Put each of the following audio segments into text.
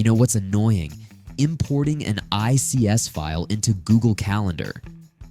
You know what's annoying? Importing an ICS file into Google Calendar.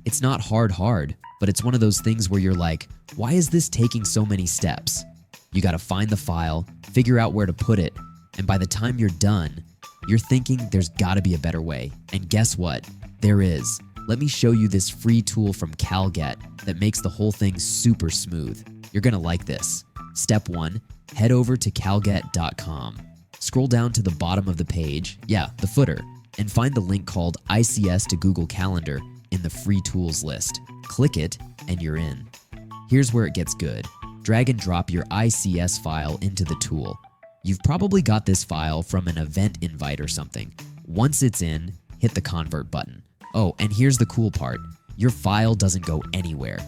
It's not hard, but it's one of those things where you're like, why is this taking so many steps? You gotta find the file, figure out where to put it, and by the time you're done, you're thinking there's gotta be a better way. And guess what? There is. Let me show you this free tool from CalGet that makes the whole thing super smooth. You're gonna like this. Step 1, head over to calget.com. Scroll down to the bottom of the page, the footer, and find the link called ICS to Google Calendar in the free tools list. Click it and you're in. Here's where it gets good. Drag and drop your ICS file into the tool. You've probably got this file from an event invite or something. Once it's in, hit the convert button. Oh, and here's the cool part. Your file doesn't go anywhere.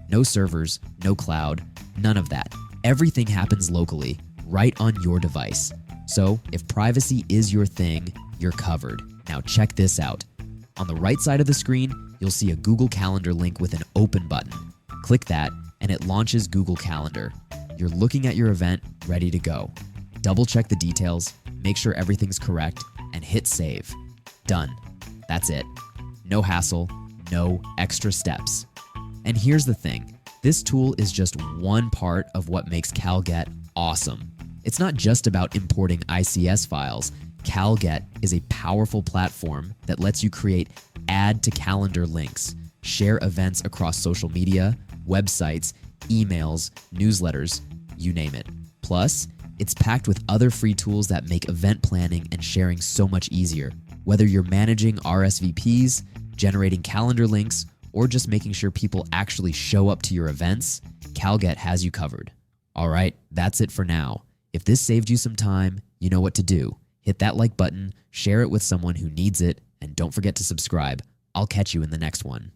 No servers, no cloud, none of that. Everything happens locally, right on your device. So if privacy is your thing, you're covered. Now check this out. On the right side of the screen, you'll see a Google Calendar link with an open button. Click that and it launches Google Calendar. You're looking at your event, ready to go. Double check the details, make sure everything's correct, and hit save. Done. That's it. No hassle, no extra steps. And here's the thing, this tool is just one part of what makes CalGet awesome. It's not just about importing ICS files. CalGet is a powerful platform that lets you create add to calendar links, share events across social media, websites, emails, newsletters, you name it. Plus, it's packed with other free tools that make event planning and sharing so much easier. Whether you're managing RSVPs, generating calendar links, or just making sure people actually show up to your events, CalGet has you covered. All right, that's it for now. If this saved you some time, you know what to do. Hit that like button, share it with someone who needs it, and don't forget to subscribe. I'll catch you in the next one.